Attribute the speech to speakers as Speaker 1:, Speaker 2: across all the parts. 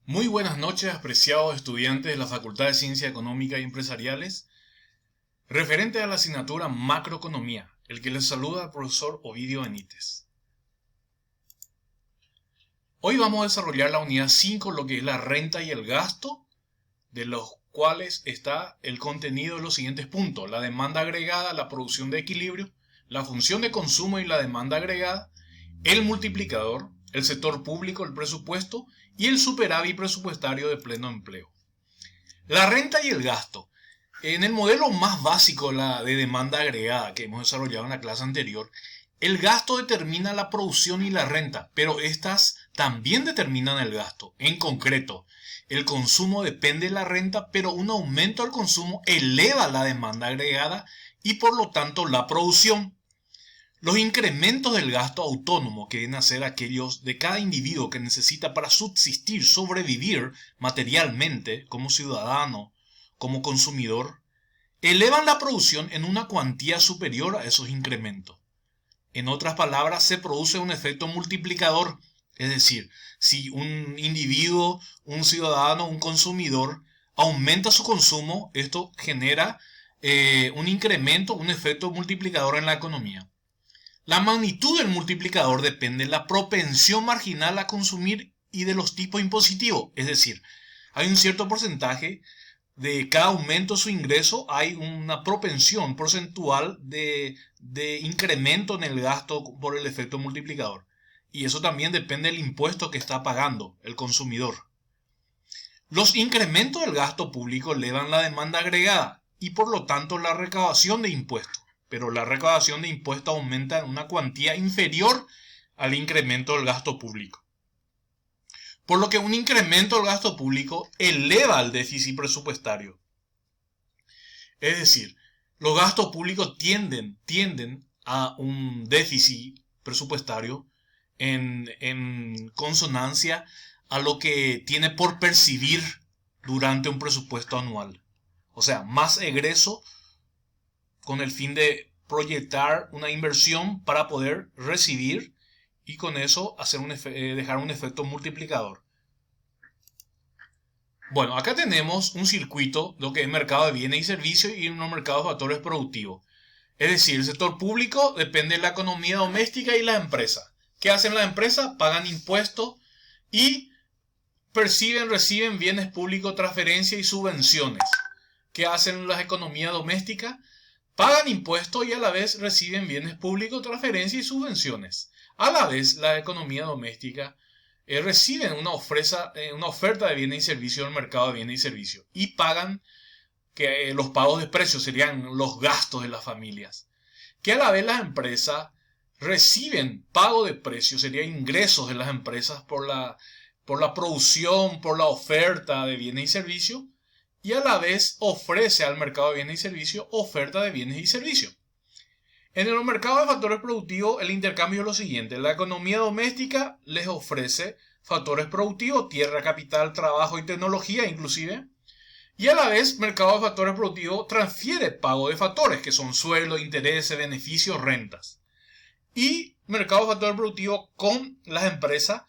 Speaker 1: Muy buenas noches, apreciados estudiantes de la Facultad de Ciencia Económica y Empresariales. Referente a la asignatura Macroeconomía, el que les saluda el profesor Ovidio Benítez. Hoy vamos a desarrollar la unidad 5, lo que es la renta y el gasto, de los cuales está el contenido de los siguientes puntos: la demanda agregada, la producción de equilibrio, la función de consumo y la demanda agregada, el multiplicador, el sector público, el presupuesto y el superávit presupuestario de pleno empleo. La renta y el gasto. En el modelo más básico, la de demanda agregada que hemos desarrollado en la clase anterior, el gasto determina la producción y la renta, pero estas también determinan el gasto. En concreto, el consumo depende de la renta, pero un aumento al consumo eleva la demanda agregada y por lo tanto la producción. Los incrementos del gasto autónomo, que deben ser aquellos de cada individuo que necesita para subsistir, sobrevivir materialmente como ciudadano, como consumidor, elevan la producción en una cuantía superior a esos incrementos. En otras palabras, se produce un efecto multiplicador, es decir, si un individuo, un ciudadano, un consumidor aumenta su consumo, esto genera un incremento, un efecto multiplicador en la economía. La magnitud del multiplicador depende de la propensión marginal a consumir y de los tipos impositivos. Es decir, hay un cierto porcentaje de cada aumento de su ingreso, hay una propensión porcentual de incremento en el gasto por el efecto multiplicador. Y eso también depende del impuesto que está pagando el consumidor. Los incrementos del gasto público elevan la demanda agregada y por lo tanto la recaudación de impuestos. Pero la recaudación de impuestos aumenta en una cuantía inferior al incremento del gasto público. Por lo que un incremento del gasto público eleva el déficit presupuestario. Es decir, los gastos públicos tienden a un déficit presupuestario en consonancia a lo que tiene por percibir durante un presupuesto anual. O sea, más egreso con el fin de proyectar una inversión para poder recibir y con eso dejar un efecto multiplicador. Bueno, acá tenemos un circuito, lo que es mercado de bienes y servicios y unos mercados de factores productivos. Es decir, el sector público depende de la economía doméstica y las empresas. ¿Qué hacen las empresas? Pagan impuestos y reciben bienes públicos, transferencias y subvenciones. ¿Qué hacen las economías domésticas? Pagan impuestos y a la vez reciben bienes públicos, transferencias y subvenciones. A la vez, la economía doméstica reciben una oferta de bienes y servicios en el mercado de bienes y servicios y pagan los pagos de precios, serían los gastos de las familias. Que a la vez las empresas reciben pago de precios, serían ingresos de las empresas por la producción, por la oferta de bienes y servicios, y a la vez ofrece al mercado de bienes y servicios oferta de bienes y servicios. En el mercado de factores productivos el intercambio es lo siguiente: la economía doméstica les ofrece factores productivos, tierra, capital, trabajo y tecnología inclusive, y a la vez mercado de factores productivos transfiere pago de factores que son sueldo, intereses, beneficios, rentas. Y mercado de factores productivos con las empresas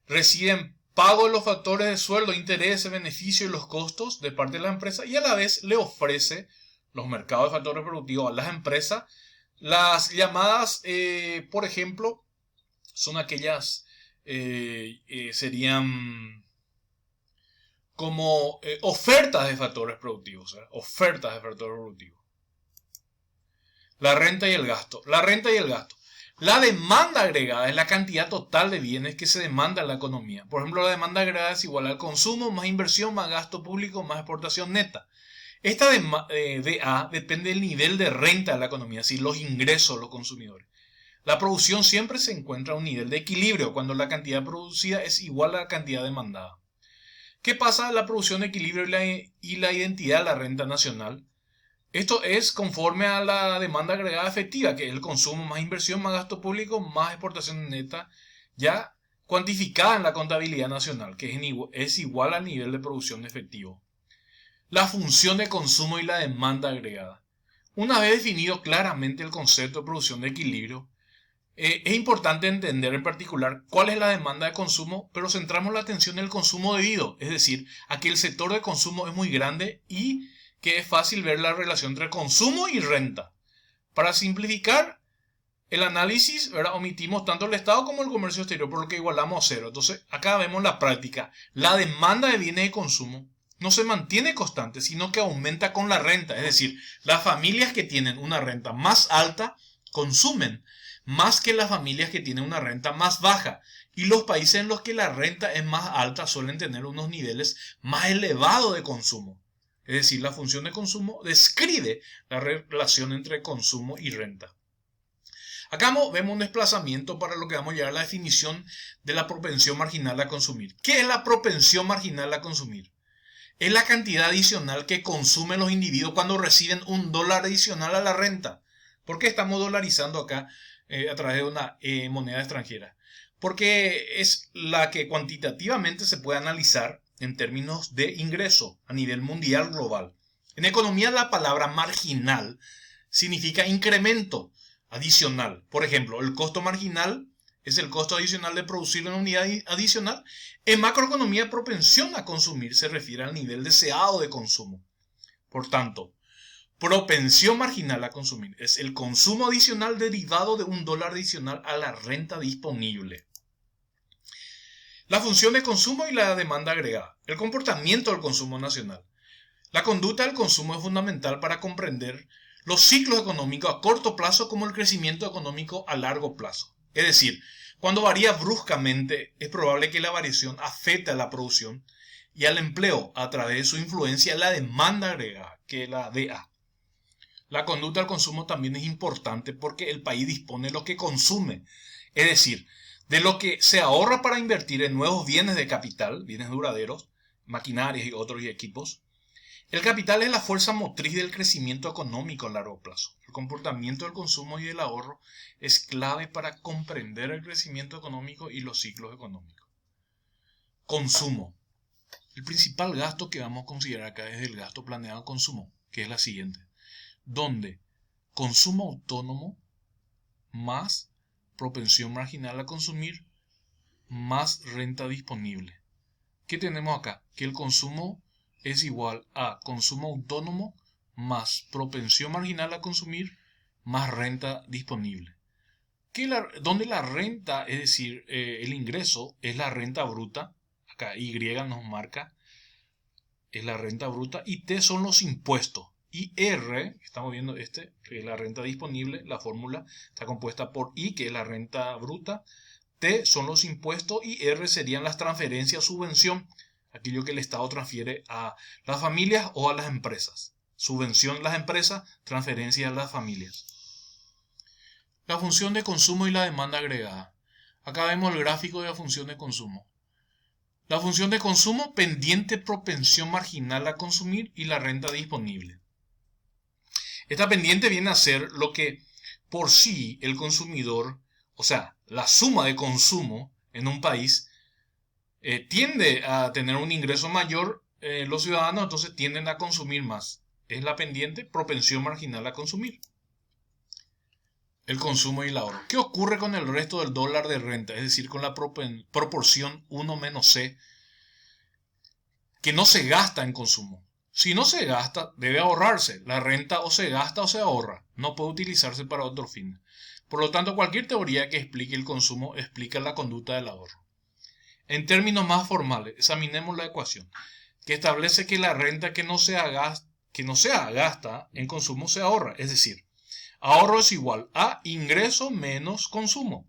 Speaker 1: reciben pago de los factores de sueldo, intereses, beneficios y los costos de parte de la empresa, y a la vez le ofrece los mercados de factores productivos a las empresas las llamadas, por ejemplo, son aquellas, serían como ofertas de factores productivos, ofertas de factores productivos. La renta y el gasto. La renta y el gasto. La demanda agregada es la cantidad total de bienes que se demanda en la economía. Por ejemplo, la demanda agregada es igual al consumo más inversión más gasto público más exportación neta. Esta DA depende del nivel de renta de la economía, es decir, los ingresos de los consumidores. La producción siempre se encuentra a un nivel de equilibrio cuando la cantidad producida es igual a la cantidad demandada. ¿Qué pasa? La producción de equilibrio y la identidad de la renta nacional. Esto es conforme a la demanda agregada efectiva, que es el consumo más inversión más gasto público más exportación neta, ya cuantificada en la contabilidad nacional, que es igual al nivel de producción efectivo. La función de consumo y la demanda agregada. Una vez definido claramente el concepto de producción de equilibrio, Es importante entender en particular cuál es la demanda de consumo, pero centramos la atención en el consumo debido, es decir, a que el sector de consumo es muy grande y que es fácil ver la relación entre consumo y renta. Para simplificar el análisis, ¿verdad? Omitimos tanto el Estado como el comercio exterior, por lo que igualamos a cero. Entonces, acá vemos la práctica. La demanda de bienes de consumo no se mantiene constante, sino que aumenta con la renta. Es decir, las familias que tienen una renta más alta consumen más que las familias que tienen una renta más baja. Y los países en los que la renta es más alta suelen tener unos niveles más elevados de consumo. Es decir, la función de consumo describe la relación entre consumo y renta. Acá vemos un desplazamiento para lo que vamos a llegar a la definición de la propensión marginal a consumir. ¿Qué es la propensión marginal a consumir? Es la cantidad adicional que consumen los individuos cuando reciben $1 adicional a la renta. ¿Por qué estamos dolarizando acá a través de una moneda extranjera? Porque es la que cuantitativamente se puede analizar en términos de ingreso a nivel mundial global. En economía la palabra marginal significa incremento adicional. Por ejemplo, el costo marginal es el costo adicional de producir una unidad adicional. En macroeconomía, propensión a consumir se refiere al nivel deseado de consumo. Por tanto, propensión marginal a consumir es el consumo adicional derivado de $1 adicional a la renta disponible. La función de consumo y la demanda agregada. El comportamiento del consumo nacional. La conducta del consumo es fundamental para comprender los ciclos económicos a corto plazo como el crecimiento económico a largo plazo. Es decir, cuando varía bruscamente, es probable que la variación afecte a la producción y al empleo a través de su influencia en la demanda agregada, que es la DA. La conducta del consumo también es importante porque el país dispone de lo que consume, es decir, de lo que se ahorra para invertir en nuevos bienes de capital, bienes duraderos, maquinarias y otros equipos. El capital es la fuerza motriz del crecimiento económico a largo plazo. El comportamiento del consumo y del ahorro es clave para comprender el crecimiento económico y los ciclos económicos. Consumo. El principal gasto que vamos a considerar acá es el gasto planeado de consumo, que es la siguiente, donde consumo autónomo más propensión marginal a consumir más renta disponible. ¿Qué tenemos acá? Que el consumo es igual a consumo autónomo más propensión marginal a consumir más renta disponible. Donde la renta, es decir, el ingreso es la renta bruta, acá Y nos marca, es la renta bruta, y T son los impuestos. Y R, estamos viendo que es la renta disponible, la fórmula está compuesta por I, que es la renta bruta, T son los impuestos y R serían las transferencias, subvención, aquello que el Estado transfiere a las familias o a las empresas. Subvención a las empresas, transferencia a las familias. La función de consumo y la demanda agregada. Acá vemos el gráfico de la función de consumo. La función de consumo, pendiente propensión marginal a consumir y la renta disponible. Esta pendiente viene a ser lo que por sí el consumidor, o sea, la suma de consumo en un país, tiende a tener un ingreso mayor, los ciudadanos entonces tienden a consumir más. Es la pendiente propensión marginal a consumir. El consumo y el ahorro. ¿Qué ocurre con el resto del dólar de renta? Es decir, con la proporción 1 menos C, que no se gasta en consumo. Si no se gasta, debe ahorrarse. La renta o se gasta o se ahorra. No puede utilizarse para otro fin. Por lo tanto, cualquier teoría que explique el consumo explica la conducta del ahorro. En términos más formales, examinemos la ecuación, que establece que la renta que no se gasta en consumo se ahorra. Es decir, ahorro es igual a ingreso menos consumo.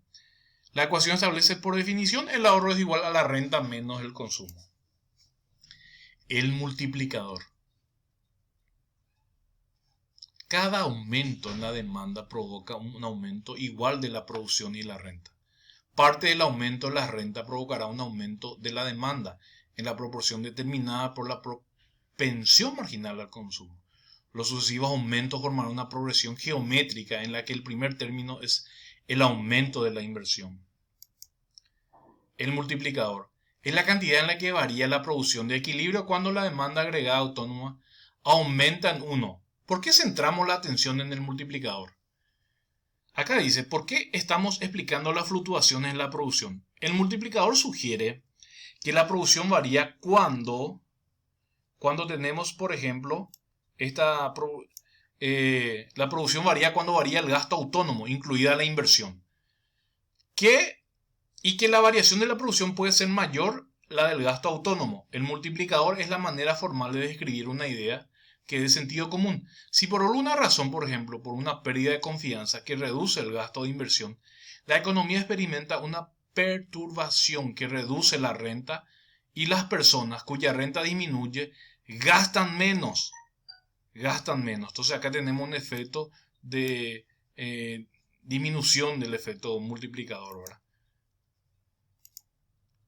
Speaker 1: La ecuación establece por definición el ahorro es igual a la renta menos el consumo. El multiplicador. Cada aumento en la demanda provoca un aumento igual de la producción y la renta. Parte del aumento de la renta provocará un aumento de la demanda en la proporción determinada por la propensión marginal al consumo. Los sucesivos aumentos formarán una progresión geométrica en la que el primer término es el aumento de la inversión. El multiplicador es la cantidad en la que varía la producción de equilibrio cuando la demanda agregada autónoma aumenta en 1. ¿Por qué centramos la atención en el multiplicador? Acá dice, ¿por qué estamos explicando las fluctuaciones en la producción? El multiplicador sugiere que la producción varía cuando tenemos, por ejemplo, la producción varía cuando varía el gasto autónomo, incluida la inversión. Y que la variación de la producción puede ser mayor la del gasto autónomo. El multiplicador es la manera formal de describir una idea que es de sentido común. Si por alguna razón, por ejemplo, por una pérdida de confianza que reduce el gasto de inversión, la economía experimenta una perturbación que reduce la renta y las personas cuya renta disminuye gastan menos. Entonces acá tenemos un efecto de disminución del efecto multiplicador, ¿verdad?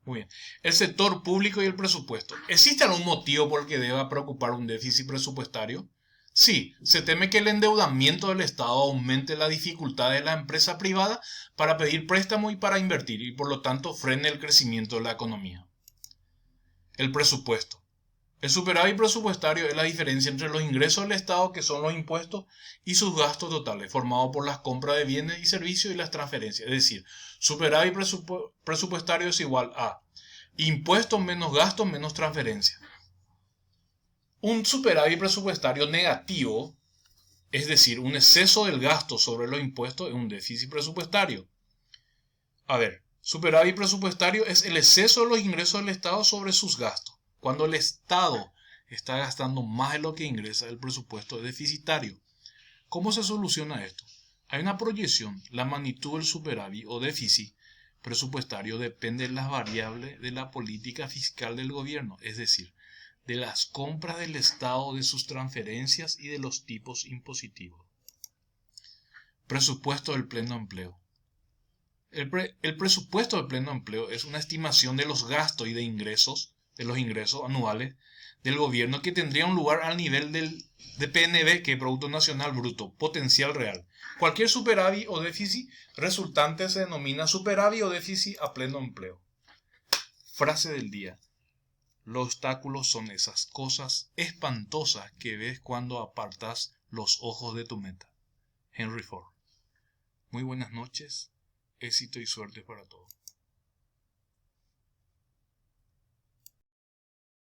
Speaker 1: Muy bien. El sector público y el presupuesto. ¿Existe algún motivo por el que deba preocupar un déficit presupuestario? Sí, se teme que el endeudamiento del Estado aumente la dificultad de la empresa privada para pedir préstamo y para invertir y por lo tanto frene el crecimiento de la economía. El presupuesto. El superávit presupuestario es la diferencia entre los ingresos del Estado, que son los impuestos, y sus gastos totales, formados por las compras de bienes y servicios y las transferencias. Es decir, superávit presupuestario es igual a impuestos menos gastos menos transferencias. Un superávit presupuestario negativo, es decir, un exceso del gasto sobre los impuestos, es un déficit presupuestario. A ver, superávit presupuestario es el exceso de los ingresos del Estado sobre sus gastos. Cuando el Estado está gastando más de lo que ingresa, el presupuesto es deficitario. ¿Cómo se soluciona esto? Hay una proyección. La magnitud del superávit o déficit presupuestario depende de las variables de la política fiscal del gobierno, es decir, de las compras del Estado, de sus transferencias y de los tipos impositivos. Presupuesto del pleno empleo. El presupuesto del pleno empleo es una estimación de los gastos y de los ingresos anuales del gobierno que tendría un lugar al nivel de PNB, que es Producto Nacional Bruto, potencial real. Cualquier superávit o déficit resultante se denomina superávit o déficit a pleno empleo. Frase del día. Los obstáculos son esas cosas espantosas que ves cuando apartas los ojos de tu meta. Henry Ford. Muy buenas noches, éxito y suerte para todos.